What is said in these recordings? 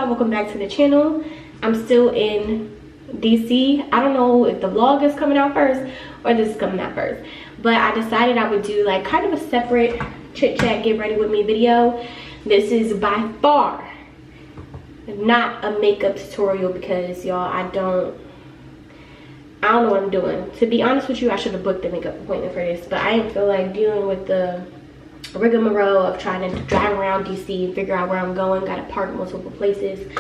y'all, welcome back to the channel. I'm still in DC. I don't know if the vlog is coming out first or this is coming out first, but I decided I would do like kind of a separate chit chat get ready with me video. This is by far not a makeup tutorial because y'all, I don't know what I'm doing. To be honest with you, I should have booked a makeup appointment for this, but I didn't feel like dealing with the rigmarole of trying to drive around DC and figure out where I'm going. Gotta park multiple places.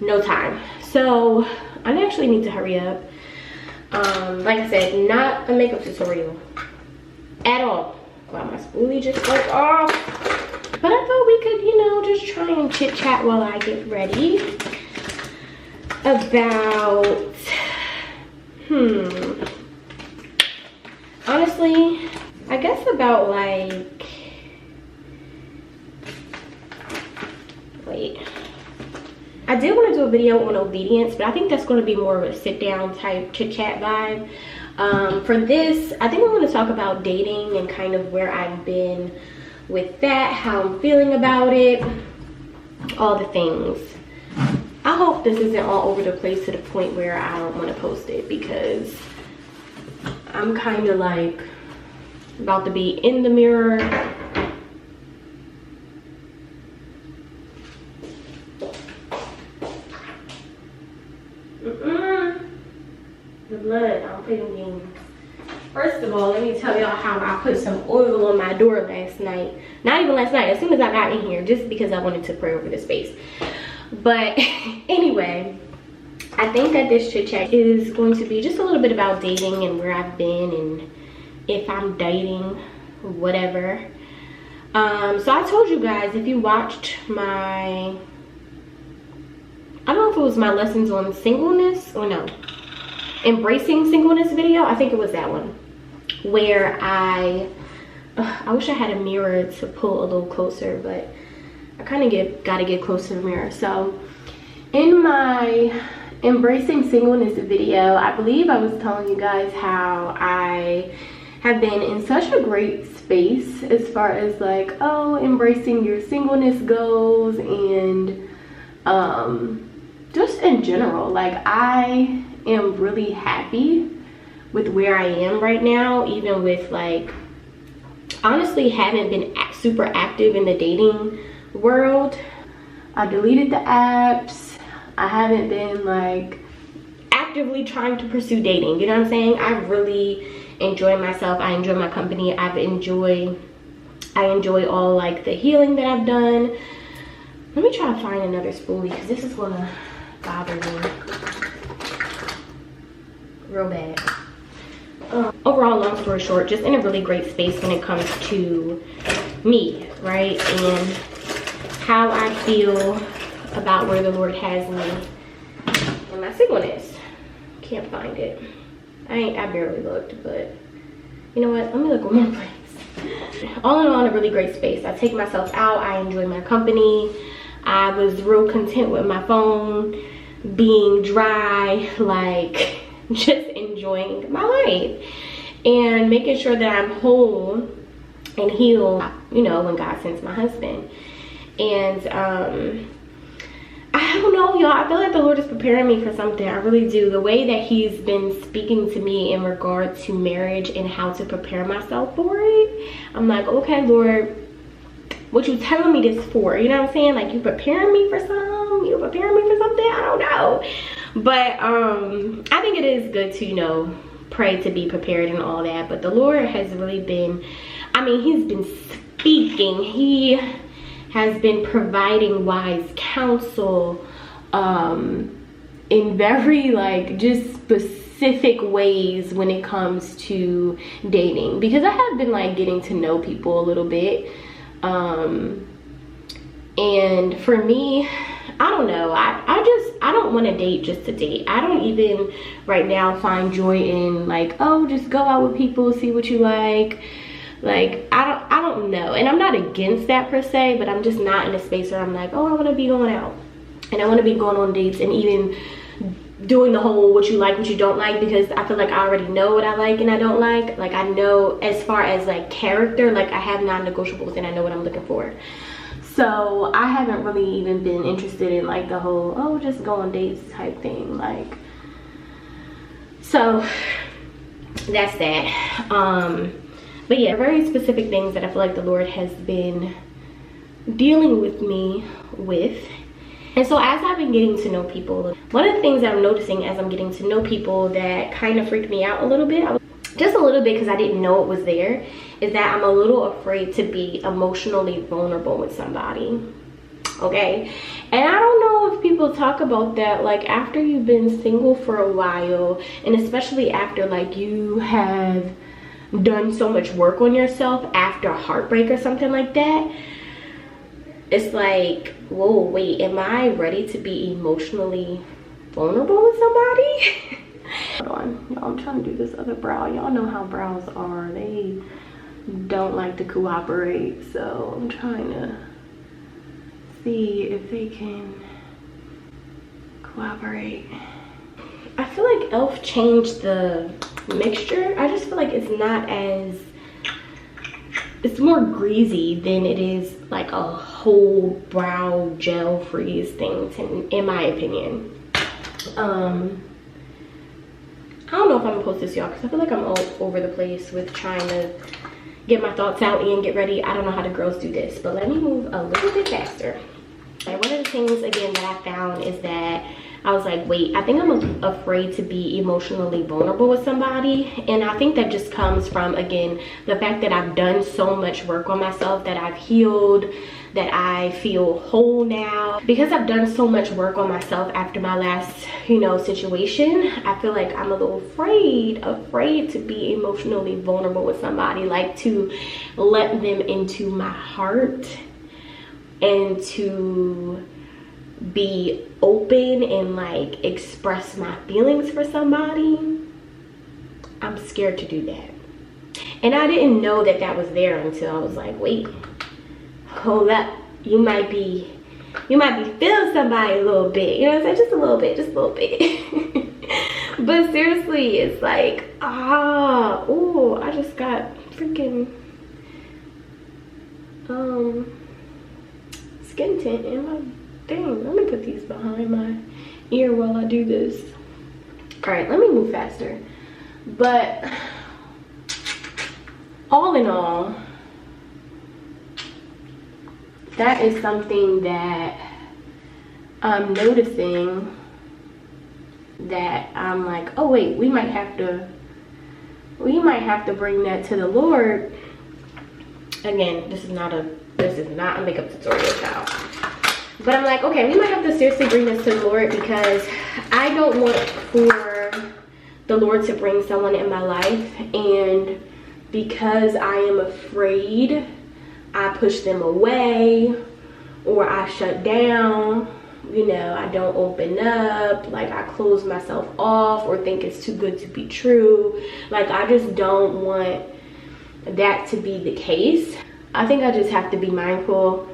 No time. So I actually need to hurry up. Like I said, not a makeup tutorial at all. Wow, my spoolie just broke off. But I thought we could, you know, just try and chit chat while I get ready about honestly, I guess about like, I did want to do a video on obedience, but I think that's going to be more of a sit down type chit chat vibe. For this, I think I want to talk about dating and kind of where I've been with that, how I'm feeling about it, all the things. I hope this isn't all over the place to the point where I don't want to post it, because I'm kind of like about to be in the mirror. The blood, I don't play them games. First of all, let me tell y'all how I put some oil on my door last night. Not even last night, as soon as I got in here, just because I wanted to pray over the space. But anyway, I think that this chit chat is going to be just a little bit about dating and where I've been and if I'm dating, whatever. So I told you guys, if you watched my, I don't know if it was my lessons on singleness or no, embracing singleness video. I think it was that one where I wish I had a mirror to pull a little closer, but I kind of gotta get close to the mirror. So in my embracing singleness video, I believe I was telling you guys how I have been in such a great space as far as like, oh, embracing your singleness goes, and just in general, like I am really happy with where I am right now, even with like, honestly haven't been super active in the dating world. I deleted the apps. I haven't been like actively trying to pursue dating, you know what I'm saying? I really enjoy myself. I enjoy my company. I enjoy all like the healing that I've done. Let me try to find another spoolie because this is gonna bother me real bad. Overall, long story short, just in a really great space when it comes to me, right? And how I feel about where the Lord has me and my singleness. Can't find it. I barely looked, but you know what? Let me look one more place. All in all, in a really great space. I take myself out. I enjoy my company. I was real content with my phone being dry, like just enjoying my life and making sure that I'm whole and healed, you know, when God sends my husband. And I don't know, y'all, I feel like the Lord is preparing me for something. I really do. The way that he's been speaking to me in regard to marriage and how to prepare myself for it, I'm like, okay, Lord, what you telling me this for? You know what I'm saying? Like, you preparing me for something? You preparing me for something? I don't know. But I think it is good to, you know, pray to be prepared and all that. But the Lord has really been, I mean, he's been speaking. He has been providing wise counsel in very like just specific ways when it comes to dating, because I have been like getting to know people a little bit. And for me, I don't know, I don't want to date just to date. I don't even right now find joy in like, oh, just go out with people, see what you like I don't know. And I'm not against that per se, but I'm just not in a space where I'm like, oh, I want to be going out and I want to be going on dates and even doing the whole what you like, what you don't like, because I feel like I already know what I like and I don't like. Like, I know as far as like character, like I have non-negotiables and I know what I'm looking for. So I haven't really even been interested in like the whole, oh, just go on dates type thing. Like, so that's that. But yeah, very specific things that I feel like the Lord has been dealing with me with. And so as I've been getting to know people, one of the things that I'm noticing as I'm getting to know people that kind of freaked me out a little bit, just a little bit because I didn't know it was there, is that I'm a little afraid to be emotionally vulnerable with somebody. Okay? And I don't know if people talk about that, like after you've been single for a while, and especially after like you have done so much work on yourself after a heartbreak or something like that, it's like, whoa, wait, am I ready to be emotionally vulnerable with somebody? Hold on, y'all, I'm trying to do this other brow. Y'all know how brows are. They don't like to cooperate, so I'm trying to see if they can cooperate. I feel like e.l.f. changed the mixture. I just feel like it's not as, it's more greasy than it is like a whole brow gel freeze thing, in my opinion. I don't know if I'm gonna post this, y'all, because I feel like I'm all over the place with trying to get my thoughts out and get ready. I don't know how the girls do this, but let me move a little bit faster. And one of the things, again, that I found is that I was like, wait, I think I'm afraid to be emotionally vulnerable with somebody. And I think that just comes from, again, the fact that I've done so much work on myself, that I've healed, that I feel whole now. Because I've done so much work on myself after my last, you know, situation, I feel like I'm a little afraid to be emotionally vulnerable with somebody, like to let them into my heart and to be open and like express my feelings for somebody. I'm scared to do that. And I didn't know that that was there until I was like, wait, hold up, you might be feeling somebody a little bit, you know what I'm saying? Just a little bit. But seriously, it's like, oh, I just got freaking skin tint in my thing. Let me put these behind my ear while I do this. All right, let me move faster. But all in all, that is something that I'm noticing, that I'm like, oh wait, we might have to bring that to the Lord. Again, this is not a makeup tutorial, child. But I'm like, okay, we might have to seriously bring this to the Lord, because I don't want for the Lord to bring someone in my life, and because I am afraid, I push them away, or I shut down, you know, I don't open up, like I close myself off, or think it's too good to be true. Like, I just don't want that to be the case. I think I just have to be mindful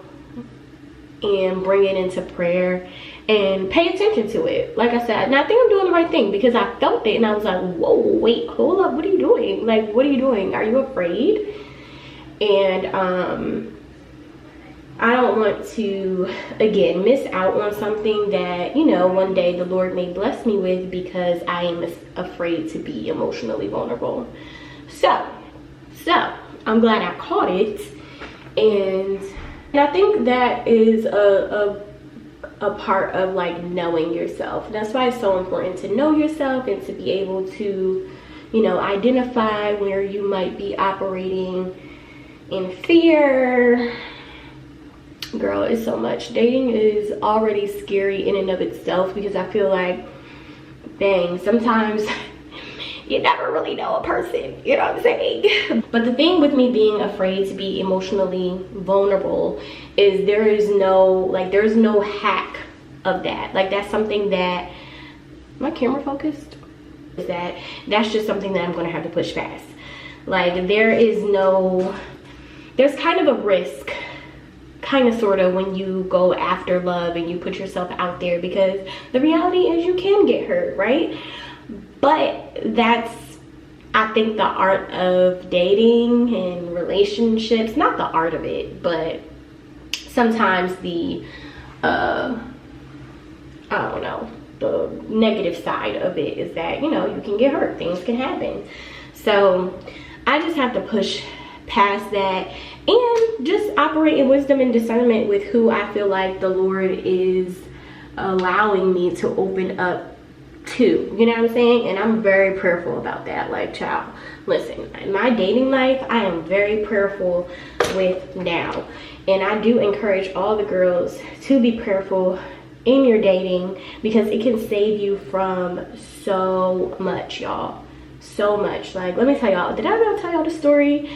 and bring it into prayer and pay attention to it. Like I said, and I think I'm doing the right thing, because I felt it and I was like, whoa, wait, hold up, what are you doing? Like, what are you doing? Are you afraid? And I don't want to, again, miss out on something that, you know, one day the Lord may bless me with, because I am afraid to be emotionally vulnerable. So I'm glad I caught it. And I think that is a part of like knowing yourself. That's why it's so important to know yourself and to be able to, you know, identify where you might be operating in fear. Girl, it's so much. Dating is already scary in and of itself, because I feel like, dang, sometimes you never really know a person, you know what I'm saying? But the thing with me being afraid to be emotionally vulnerable is there's no hack of that. Like, that's something that, my camera focused? That's just something that I'm gonna have to push past. Like, there's kind of a risk, kind of sort of, when you go after love and you put yourself out there, because the reality is you can get hurt, right? But that's, I think, the art of dating and relationships. Not the art of it, but sometimes the I don't know, the negative side of it is that, you know, you can get hurt, things can happen. So I just have to push past that and just operate in wisdom and discernment with who I feel like the Lord is allowing me to open up to, you know what I'm saying? And I'm very prayerful about that. Like, child, listen, in my dating life, I am very prayerful with now. And I do encourage all the girls to be prayerful in your dating, because it can save you from so much, y'all. So much. Like, let me tell y'all, did I ever tell y'all the story?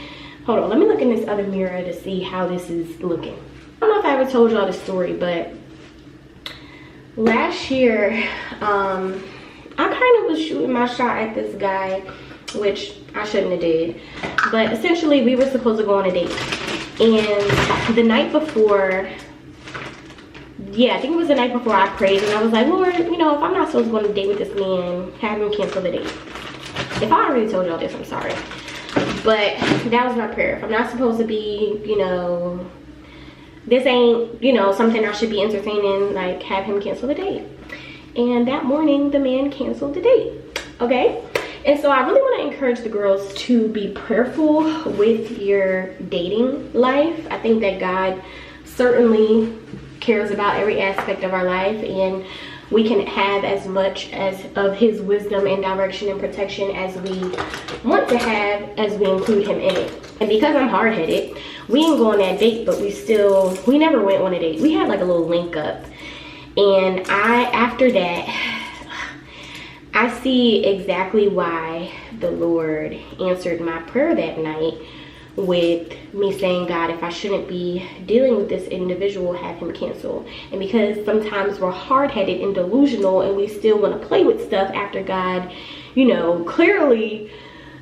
Hold on, let me look in this other mirror to see how this is looking. I don't know if I ever told y'all the story, but last year, I kind of was shooting my shot at this guy, which I shouldn't have did. But essentially, we were supposed to go on a date. And the night before, yeah, I think it was the night before, I prayed and I was like, Lord, you know, if I'm not supposed to go on a date with this man, have him cancel the date. If I already told y'all this, I'm sorry. But that was my prayer. If I'm not supposed to be, you know, this ain't, you know, something I should be entertaining, like, have him cancel the date. And that morning, the man canceled the date, okay? And so I really want to encourage the girls to be prayerful with your dating life. I think that God certainly cares about every aspect of our life, and we can have as much as of his wisdom and direction and protection as we want to have, as we include him in it. And because I'm hard-headed, we didn't go on that date, but we never went on a date. We had like a little link up. And after that, I see exactly why the Lord answered my prayer that night with me saying, God, if I shouldn't be dealing with this individual, have him cancel. And because sometimes we're hard-headed and delusional and we still want to play with stuff after God, you know, clearly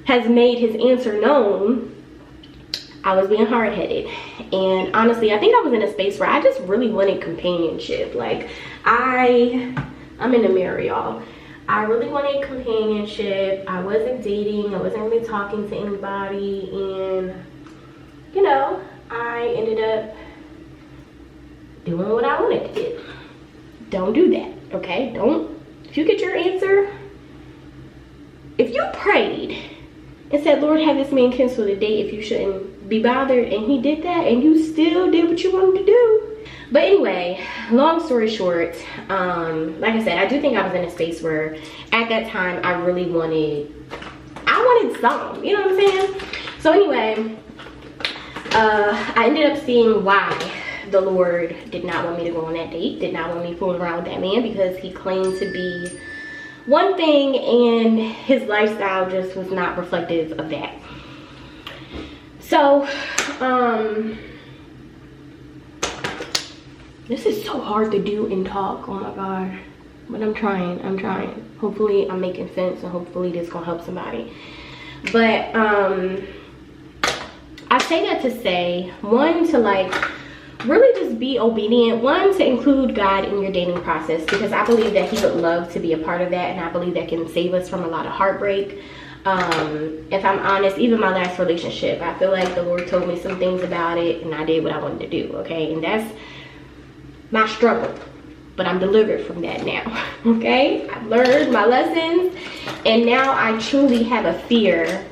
has made his answer known, I was being hard-headed. And honestly, I think I was in a space where I just really wanted companionship. Like, I'm in the mirror, y'all. I really wanted companionship. I wasn't dating. I wasn't really talking to anybody. And, you know, I ended up doing what I wanted to do. Don't do that, okay? Don't. If you get your answer, if you prayed and said, Lord, have this man cancel the date if you shouldn't be bothered, and he did that, and you still did what you wanted to do. But anyway, long story short, like I said, I do think I was in a space where at that time I really wanted something, you know what I'm saying? So anyway, I ended up seeing why the Lord did not want me to go on that date, did not want me fooling around with that man, because he claimed to be one thing and his lifestyle just was not reflective of that. So, this is so hard to do and talk, oh my God. But I'm trying. Hopefully I'm making sense, and hopefully this gonna help somebody. But I say that to say, one, to like really just be obedient. One, to include God in your dating process, because I believe that he would love to be a part of that, and I believe that can save us from a lot of heartbreak. If I'm honest, even my last relationship, I feel like the Lord told me some things about it and I did what I wanted to do, okay? And that's my struggle, but I'm delivered from that now, okay? I've learned my lessons, and now I truly have a fear.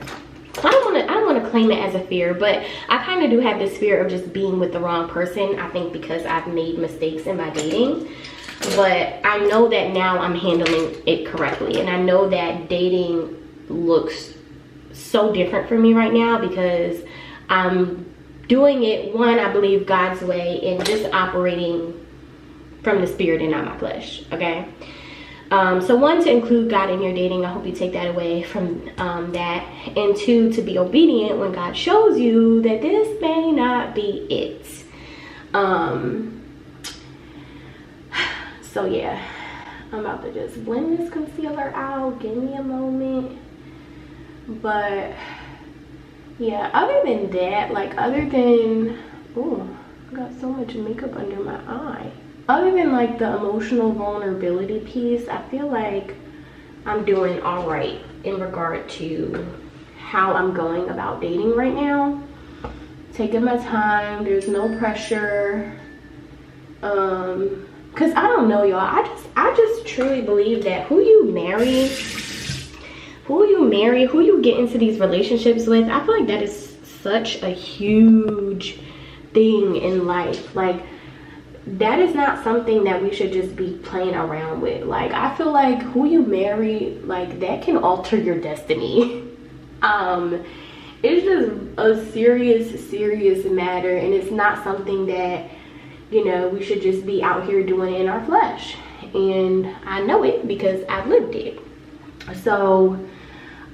I don't want to claim it as a fear, but I kind of do have this fear of just being with the wrong person. I think because I've made mistakes in my dating, but I know that now I'm handling it correctly, and I know that dating looks so different for me right now because I'm doing it, one, I believe God's way, and just operating from the spirit and not my flesh, okay? So one, to include God in your dating. I hope you take that away from that. And two, to be obedient when God shows you that this may not be it. So yeah, I'm about to just blend this concealer out. Give me a moment. But yeah, other than that, like other than, oh, I got so much makeup under my eye. Other than like the emotional vulnerability piece, I feel like I'm doing all right in regard to how I'm going about dating right now. Taking my time, there's no pressure. Because I don't know, y'all. I just truly believe that who you marry, who you get into these relationships with, I feel like that is such a huge thing in life. Like, that is not something that we should just be playing around with. Like, I feel like who you marry, like, that can alter your destiny. It's just a serious matter, and it's not something that, you know, we should just be out here doing in our flesh. And I know it because I've lived it. So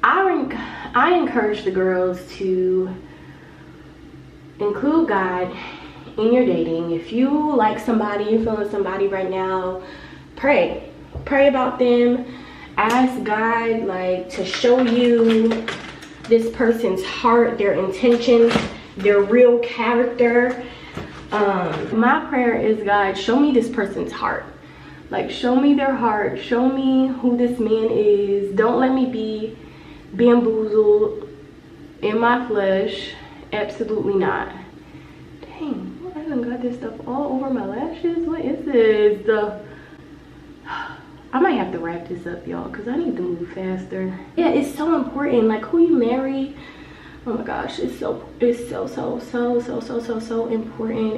I encourage the girls to include God in your dating. If you like somebody, you're feeling somebody right now, pray about them. Ask God, like, to show you this person's heart, their intentions, their real character. My prayer is, God, show me this person's heart. Like, show me their heart, show me who this man is. Don't let me be bamboozled in my flesh. Absolutely not. Dang, I done got this stuff all over my lashes. What is this? I might have to wrap this up, y'all, because I need to move faster. Yeah, it's so important. Like, who you marry, oh my gosh, it's so important.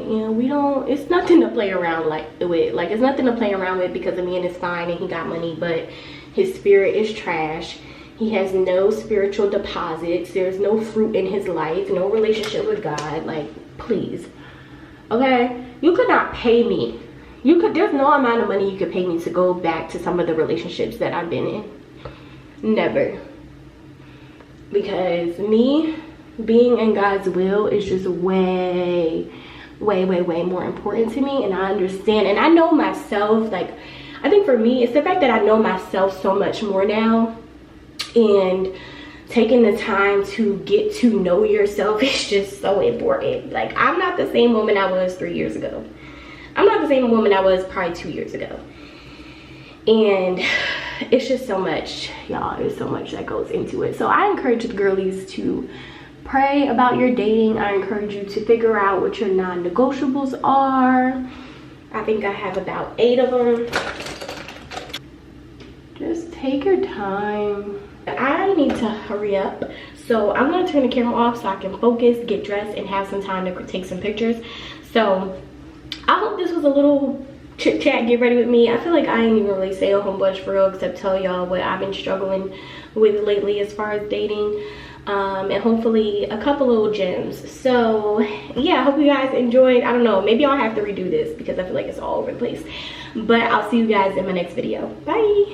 And it's nothing to play around with. Like, it's nothing to play around with, because a man is fine and he got money, but his spirit is trash. He has no spiritual deposits. There's no fruit in his life, no relationship with God. Like, please, okay? You could not pay me. There's no amount of money you could pay me to go back to some of the relationships that I've been in. Never. Because me being in God's will is just way more important to me. And I understand, and I know myself. Like, I think for me, it's the fact that I know myself so much more now, and taking the time to get to know yourself is just so important. Like, I'm not the same woman I was 3 years ago. I'm not the same woman I was probably 2 years ago. And it's just so much, y'all. There's so much that goes into it. So I encourage the girlies to pray about your dating. I encourage you to figure out what your non-negotiables are. I think I have about 8 of them. Just take your time. I need to hurry up, so I'm gonna turn the camera off so I can focus, get dressed, and have some time to take some pictures. So I hope this was a little chit chat, get ready with me. I feel like I ain't even really say a whole bunch for real, except tell y'all what I've been struggling with lately as far as dating, and hopefully a couple little gems. So yeah, I hope you guys enjoyed. I don't know, maybe I'll have to redo this because I feel like it's all over the place, but I'll see you guys in my next video. Bye.